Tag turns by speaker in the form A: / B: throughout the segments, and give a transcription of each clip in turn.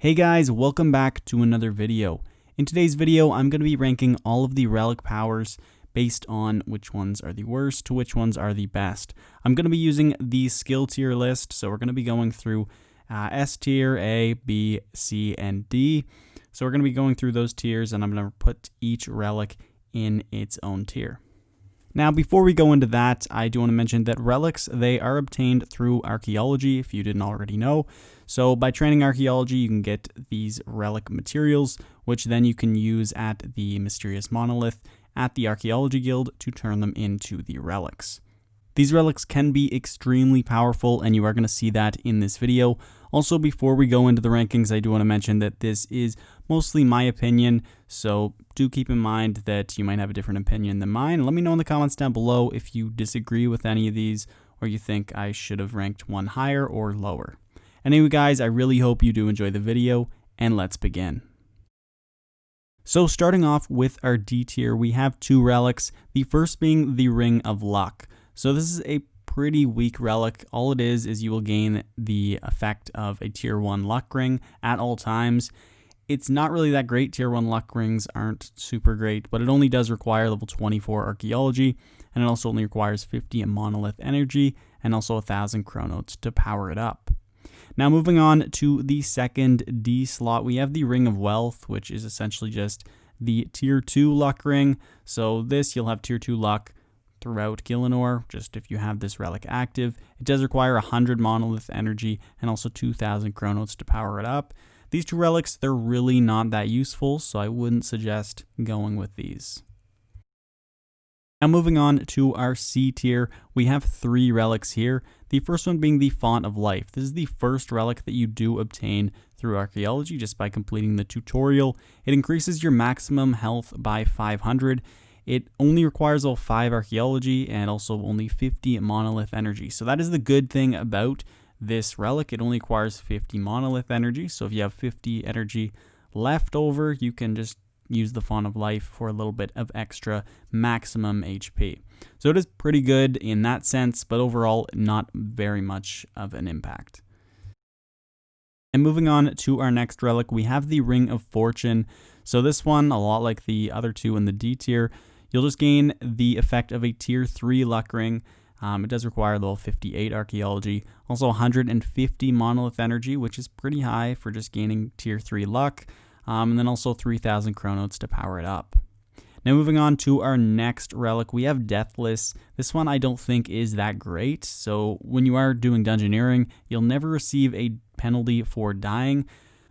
A: Hey guys, welcome back to another video. In today's video, I'm going to be ranking all of the relic powers based on which ones are the worst to which ones are the best. I'm going to be using the skill tier list, so we're going to be going through S tier, A, B, C, and D. So we're going to be going through those tiers, and I'm going to put each relic in its own tier. Now, before we go into that, I do want to mention that relics, they are obtained through archaeology, if you didn't already know. So by training archaeology, you can get these relic materials, which then you can use at the mysterious monolith at the archaeology guild to turn them into the relics. These relics can be extremely powerful, and you are going to see that in this video. Also, before we go into the rankings, I do want to mention that this is mostly my opinion, so do keep in mind that you might have a different opinion than mine. Let me know in the comments down below if you disagree with any of these, or you think I should have ranked one higher or lower. Anyway guys, I really hope you do enjoy the video, and let's begin. So starting off with our D tier, we have two relics, the first being the Ring of Luck. So this is a pretty weak relic. All it is you will gain the effect of a tier 1 luck ring at all times. It's not really that great. Tier 1 luck rings aren't super great, but it only does require level 24 archaeology, and it also only requires 50 monolith energy and also 1,000 chronotes to power it up. Now moving on to the second D slot, we have the Ring of Wealth, which is essentially just the tier 2 luck ring. So this, you'll have tier 2 luck throughout Gielinor, just if you have this relic active. It does require 100 monolith energy and also 2,000 chronotes to power it up. These two relics, they're really not that useful, so I wouldn't suggest going with these. Now moving on to our C tier, we have three relics here. The first one being the Font of Life. This is the first relic that you do obtain through archaeology just by completing the tutorial. It increases your maximum health by 500. It only requires all 5 archaeology and also only 50 monolith energy. So that is the good thing about this relic. It only requires 50 monolith energy. So if you have 50 energy left over, you can just use the Font of Life for a little bit of extra maximum HP. So it is pretty good in that sense, but overall not very much of an impact. And moving on to our next relic, we have the Ring of Fortune. So this one, a lot like the other two in the D tier, you'll just gain the effect of a tier 3 luck ring. It does require level 58 archaeology, also 150 monolith energy, which is pretty high for just gaining tier 3 luck, and then also 3,000 chronotes to power it up. Now moving on to our next relic, we have Deathless. This one I don't think is that great, so when you are doing dungeoneering, you'll never receive a penalty for dying.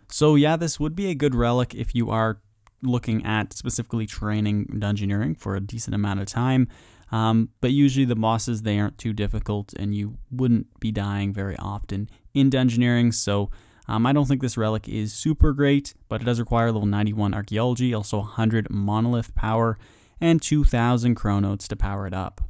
A: So yeah, this would be a good relic if you are looking at specifically training dungeoneering for a decent amount of time, but usually the bosses, they aren't too difficult and you wouldn't be dying very often in dungeoneering, so I don't think this relic is super great, but it does require level 91 archaeology, also 100 monolith power, and 2,000 chronotes to power it up.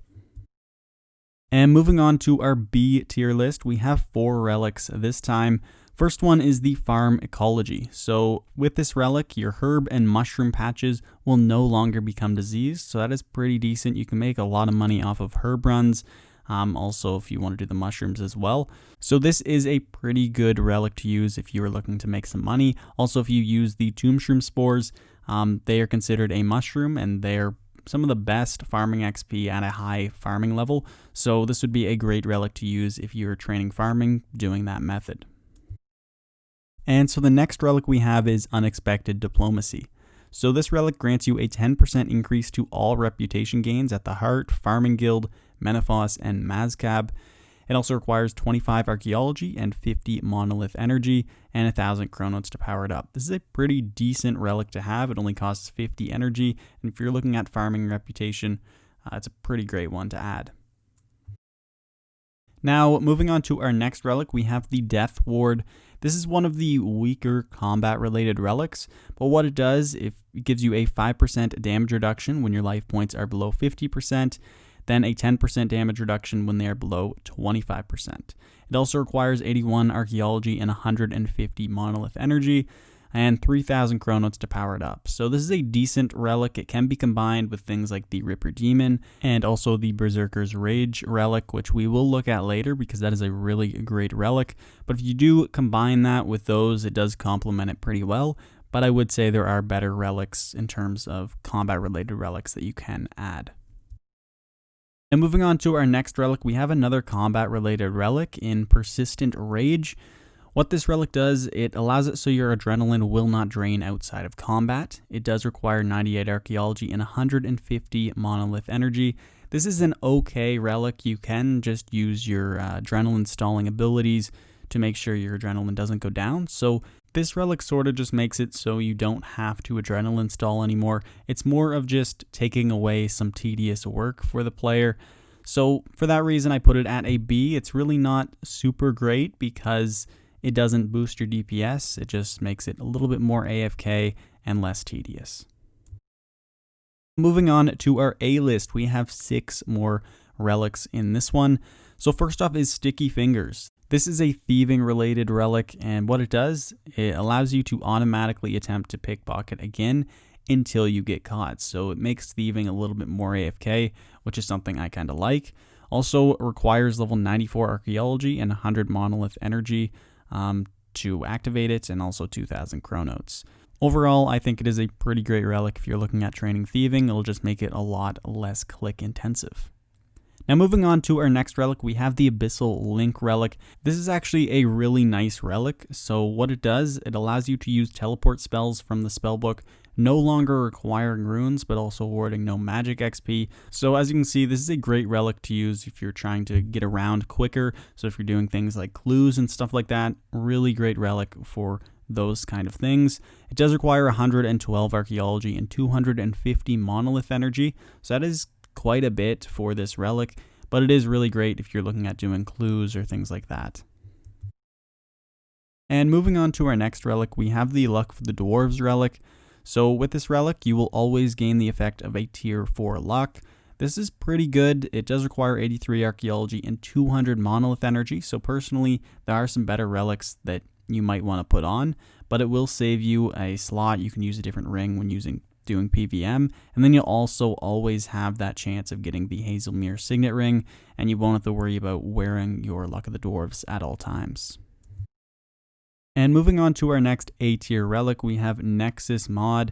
A: And moving on to our B tier list, we have 4 relics this time. First one is the Farm Ecology. So with this relic, your herb and mushroom patches will no longer become diseased, so that is pretty decent. You can make a lot of money off of herb runs. Also, if you want to do the mushrooms as well. So this is a pretty good relic to use if you are looking to make some money. Also, if you use the tomb shroom spores, they are considered a mushroom and they're some of the best farming XP at a high farming level. So this would be a great relic to use if you're training farming doing that method. And so the next relic we have is Unexpected Diplomacy. So this relic grants you a 10% increase to all reputation gains at the Heart, Farming Guild, Menaphos, and Mazcab. It also requires 25 archaeology and 50 monolith energy and 1,000 chronotes to power it up. This is a pretty decent relic to have. It only costs 50 energy, and if you're looking at farming reputation, it's a pretty great one to add. Now, moving on to our next relic, we have the Death Ward. This is one of the weaker combat-related relics, but what it does, it gives you a 5% damage reduction when your life points are below 50%, then a 10% damage reduction when they are below 25%. It also requires 81 archaeology and 150 monolith energy. and 3,000 chronotes to power it up. So this is a decent relic. It can be combined with things like the Ripper Demon and also the Berserker's Rage relic, which we will look at later because that is a really great relic. But if you do combine that with those, it does complement it pretty well. But I would say there are better relics in terms of combat-related relics that you can add. And moving on to our next relic, we have another combat-related relic in Persistent Rage. What this relic does, it allows it so your adrenaline will not drain outside of combat. It does require 98 archaeology and 150 monolith energy. This is an okay relic. You can just use your adrenaline stalling abilities to make sure your adrenaline doesn't go down. So this relic sort of just makes it so you don't have to adrenaline stall anymore. It's more of just taking away some tedious work for the player. So for that reason, I put it at a B. It's really not super great because it doesn't boost your DPS. It just makes it a little bit more AFK and less tedious. Moving on to our A list, we have 6 more relics in this one. So first off is Sticky Fingers. This is a thieving related relic, and what it does, it allows you to automatically attempt to pickpocket again until you get caught. So it makes thieving a little bit more AFK, which is something I kind of like. Also requires level 94 archaeology and 100 monolith energy to activate it, and also 2,000 chronotes. Overall, I think it is a pretty great relic if you're looking at training thieving. It'll just make it a lot less click intensive. Now moving on to our next relic, we have the Abyssal Link relic. This is actually a really nice relic. So what it does, it allows you to use teleport spells from the spellbook, no longer requiring runes, but also awarding no magic XP. So as you can see, this is a great relic to use if you're trying to get around quicker. So if you're doing things like clues and stuff like that, really great relic for those kind of things. It does require 112 archaeology and 250 monolith energy. So that is quite a bit for this relic, but it is really great if you're looking at doing clues or things like that. And moving on to our next relic, we have the Luck for the Dwarves relic. So with this relic, you will always gain the effect of a tier 4 luck. This is pretty good. It does require 83 archaeology and 200 monolith energy. So personally, there are some better relics that you might want to put on, but it will save you a slot. You can use a different ring when doing PVM, and then you'll also always have that chance of getting the Hazelmere Signet Ring, and you won't have to worry about wearing your Luck of the Dwarves at all times. And moving on to our next A tier relic, we have Nexus Mod.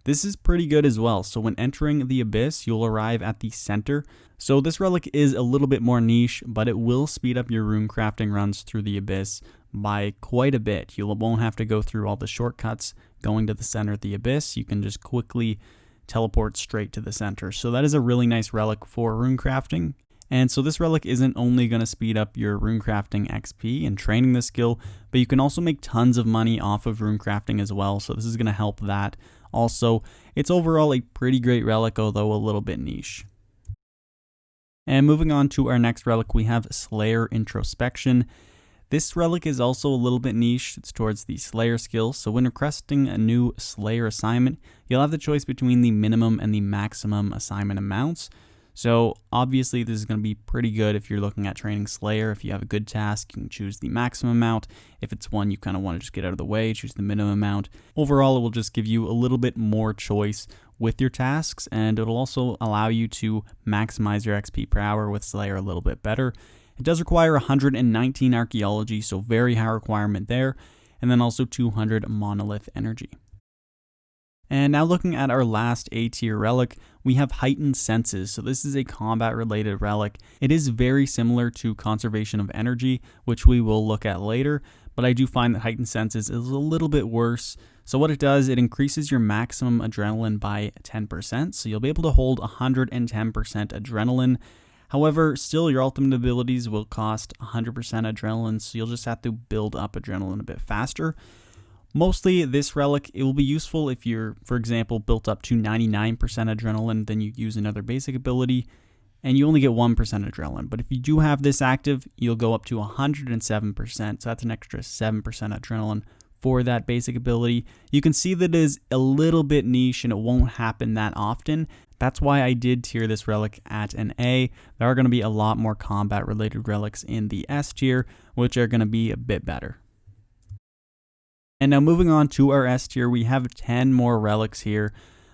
A: This is pretty good as well. So when entering the Abyss, you'll arrive at the center. So this relic is a little bit more niche, but it will speed up your rune crafting runs through the Abyss by quite a bit. You won't have to go through all the shortcuts going to the center of the Abyss. You can just quickly teleport straight to the center. So that is a really nice relic for rune crafting. And so this relic isn't only going to speed up your runecrafting XP and training the skill, but you can also make tons of money off of runecrafting as well. So this is going to help that. Also, it's overall a pretty great relic, although a little bit niche. And moving on to our next relic, we have Slayer Introspection. This relic is also a little bit niche. It's towards the Slayer skill. So when requesting a new Slayer assignment, you'll have the choice between the minimum and the maximum assignment amounts. So obviously this is going to be pretty good if you're looking at training Slayer. If you have a good task, you can choose the maximum amount. If it's one you kind of want to just get out of the way, choose the minimum amount. Overall, it will just give you a little bit more choice with your tasks, and it'll also allow you to maximize your XP per hour with Slayer a little bit better. It does require 119 archaeology, so very high requirement there, and then also 200 monolith energy. And now looking at our last A tier relic, we have Heightened Senses. So this is a combat related relic. It is very similar to Conservation of Energy, which we will look at later, but I do find that Heightened Senses is a little bit worse. So what it does, it increases your maximum adrenaline by 10%. So you'll be able to hold 110% adrenaline. However, still your ultimate abilities will cost 100% adrenaline, so you'll just have to build up adrenaline a bit faster. Mostly this relic, it will be useful if you're, for example, built up to 99% adrenaline, then you use another basic ability, and you only get 1% adrenaline. But if you do have this active, you'll go up to 107%, so that's an extra 7% adrenaline for that basic ability. You can see that it is a little bit niche and it won't happen that often. That's why I did tier this relic at an A. There are going to be a lot more combat related relics in the S tier, which are going to be a bit better. And now moving on to our S tier, we have 10 more relics here.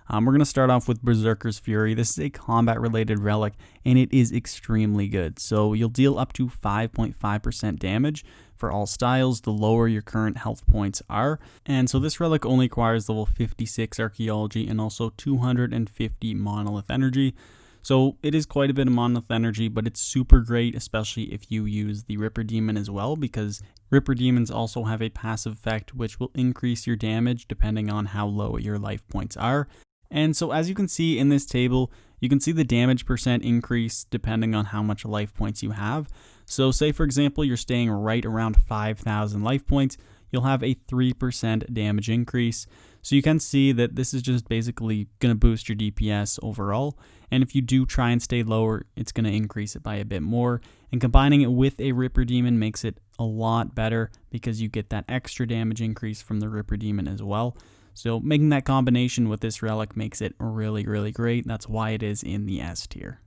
A: We're going to start off with Berserker's Fury. This is a combat-related relic, and it is extremely good. So you'll deal up to 5.5% damage for all styles, the lower your current health points are. And so this relic only requires level 56 archaeology and also 250 monolith energy. So it is quite a bit of monolith energy, but it's super great, especially if you use the Ripper Demon as well, because Ripper Demons also have a passive effect which will increase your damage depending on how low your life points are. And so as you can see in this table, you can see the damage percent increase depending on how much life points you have. So say for example, you're staying right around 5,000 life points, you'll have a 3% damage increase. So you can see that this is just basically going to boost your DPS overall. And if you do try and stay lower, it's going to increase it by a bit more. And combining it with a Ripper Demon makes it a lot better because you get that extra damage increase from the Ripper Demon as well. So making that combination with this relic makes it really, really great. That's why it is in the S tier.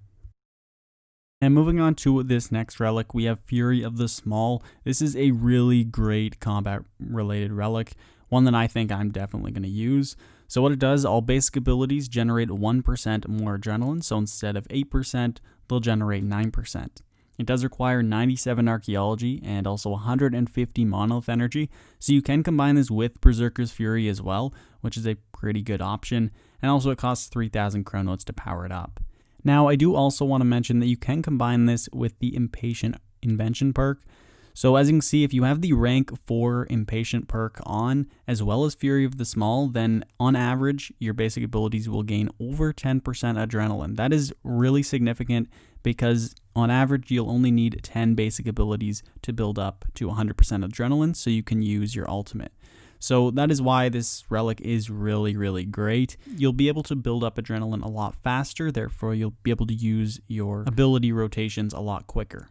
A: And moving on to this next relic, we have Fury of the Small. This is a really great combat-related relic, one that I think I'm definitely going to use. So what it does, all basic abilities generate 1% more adrenaline, so instead of 8%, they'll generate 9%. It does require 97 archaeology and also 150 monolith energy, so you can combine this with Berserker's Fury as well, which is a pretty good option, and also it costs 3,000 chronotes to power it up. Now, I do also want to mention that you can combine this with the Impatient Invention perk. So as you can see, if you have the rank 4 Impatient perk on, as well as Fury of the Small, then on average, your basic abilities will gain over 10% adrenaline. That is really significant because on average, you'll only need 10 basic abilities to build up to 100% adrenaline so you can use your ultimate. So that is why this relic is really, really great. You'll be able to build up adrenaline a lot faster, therefore you'll be able to use your ability rotations a lot quicker.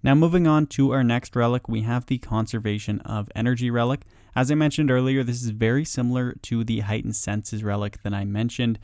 A: Now moving on to our next relic, we have the Conservation of Energy relic. As I mentioned earlier, this is very similar to the Heightened Senses relic that I mentioned.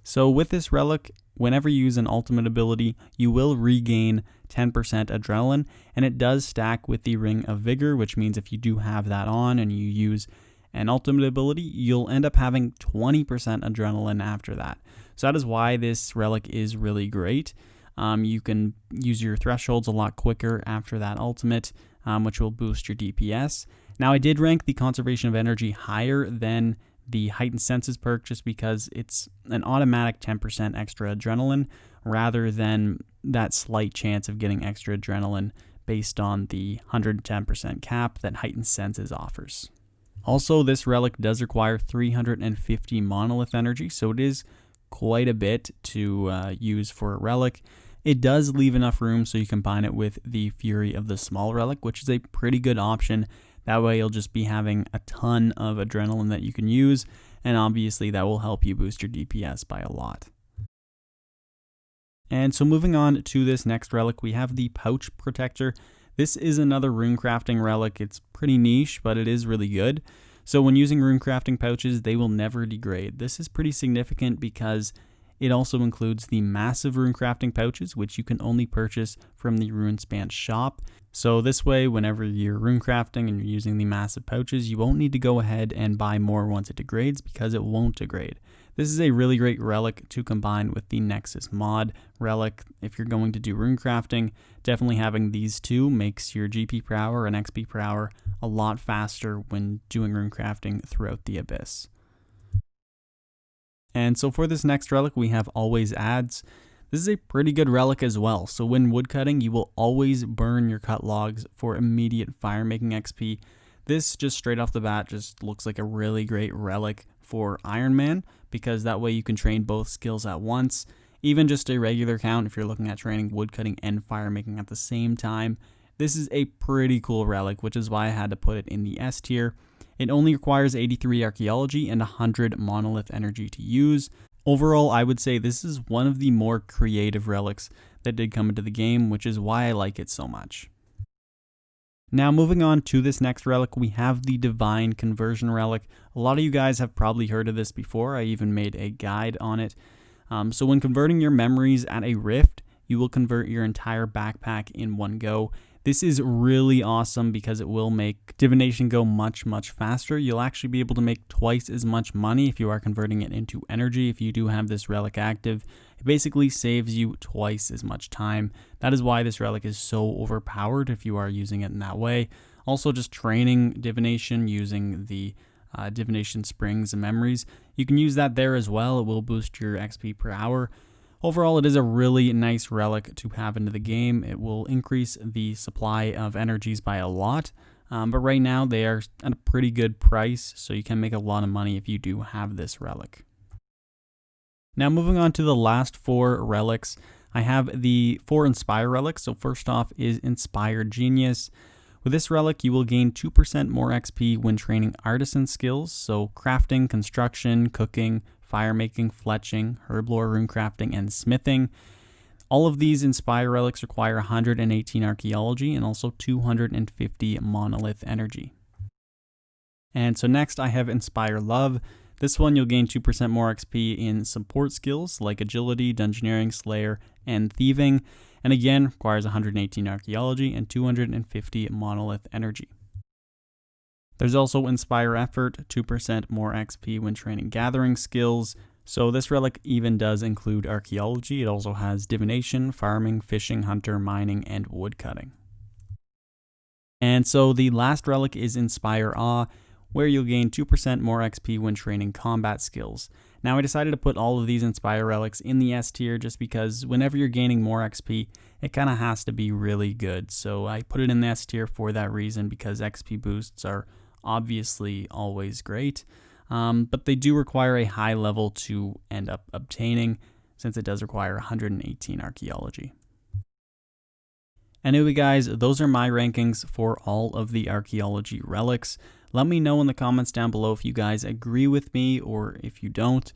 A: So with this relic, whenever you use an ultimate ability, you will regain 10% adrenaline, and it does stack with the Ring of Vigor, which means if you do have that on and you use an ultimate ability, you'll end up having 20% adrenaline after that. So that is why this relic is really great. You can use your thresholds a lot quicker after that ultimate, which will boost your DPS. Now, I did rank the Conservation of Energy higher than the Heightened Senses perk just because it's an automatic 10% extra adrenaline rather than that slight chance of getting extra adrenaline based on the 110% cap that Heightened Senses offers. Also, this relic does require 350 monolith energy, so it is quite a bit to use for a relic. It does leave enough room so you combine it with the Fury of the Small relic, which is a pretty good option. That way you'll just be having a ton of adrenaline that you can use, and obviously that will help you boost your DPS by a lot. And so moving on to this next relic, we have the Pouch Protector. This is another runecrafting relic. It's pretty niche, but it is really good. So when using runecrafting pouches, they will never degrade. This is pretty significant because it also includes the massive runecrafting pouches, which you can only purchase from the RuneScape shop. So this way, whenever you're runecrafting and you're using the massive pouches, you won't need to go ahead and buy more once it degrades because it won't degrade. This is a really great relic to combine with the Nexus Mod relic. If you're going to do runecrafting, definitely having these two makes your GP per hour and XP per hour a lot faster when doing runecrafting throughout the Abyss. And so for this next relic, we have Always Adds. This is a pretty good relic as well. So when woodcutting, you will always burn your cut logs for immediate fire making XP. This just straight off the bat just looks like a really great relic for Iron Man because that way you can train both skills at once. Even just a regular count if you're looking at training woodcutting and fire making at the same time. This is a pretty cool relic, which is why I had to put it in the S tier. It only requires 83 archaeology and 100 monolith energy to use. Overall, I would say this is one of the more creative relics that did come into the game, which is why I like it so much. Now moving on to this next relic, we have the Divine Conversion relic. A lot of you guys have probably heard of this before. I even made a guide on it. So when converting your memories at a rift, you will convert your entire backpack in one go. This is really awesome because it will make divination go much faster. You'll actually be able to make twice as much money if you are converting it into energy. If you do have this relic active, it basically saves you twice as much time. That is why this relic is so overpowered if you are using it in that way. Also, just training divination using the divination springs and memories, you can use that there as well. It will boost your XP per hour. Overall, it is a really nice relic to have into the game. It will increase the supply of energies by a lot, but right now they are at a pretty good price, so you can make a lot of money if you do have this relic. Now moving on to the last 4 relics, I have the 4 Inspire relics. So first off is Inspired Genius. With this relic, you will gain 2% more XP when training artisan skills, so crafting, construction, cooking, fire making, fletching, herb lore, rune crafting, and smithing. All of these Inspire relics require 118 archaeology and also 250 monolith energy. And so next I have Inspire Love. This one you'll gain 2% more XP in support skills like agility, dungeoneering, slayer, and thieving. And again, requires 118 archaeology and 250 monolith energy. There's also Inspire Effort, 2% more XP when training gathering skills. So this relic even does include archaeology. It also has divination, farming, fishing, hunter, mining, and woodcutting. And so the last relic is Inspire Awe, where you'll gain 2% more XP when training combat skills. Now I decided to put all of these Inspire relics in the S tier just because whenever you're gaining more XP, it kind of has to be really good. So I put it in the S tier for that reason, because XP boosts are obviously always great, but they do require a high level to end up obtaining, since it does require 118 archaeology. Anyway guys, those are my rankings for all of the archaeology relics. Let me know in the comments down below if you guys agree with me or if you don't.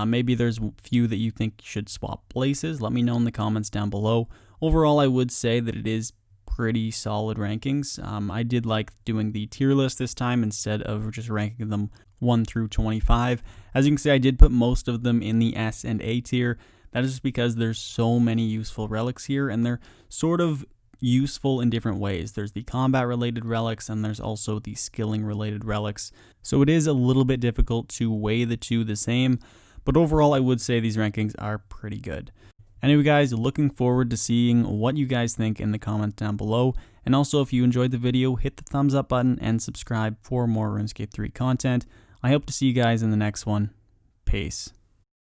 A: Maybe there's a few that you think should swap places. Let me know in the comments down below. Overall, I would say that it is pretty solid rankings. I did like doing the tier list this time instead of just ranking them 1 through 25. As you can see, I did put most of them in the S and A tier. That is just because there's so many useful relics here, and they're sort of useful in different ways. There's the combat related relics, and there's also the skilling related relics. So it is a little bit difficult to weigh the two the same, but overall I would say these rankings are pretty good. Anyway guys, looking forward to seeing what you guys think in the comments down below. And also, if you enjoyed the video, hit the thumbs up button and subscribe for more RuneScape 3 content. I hope to see you guys in the next one. Peace.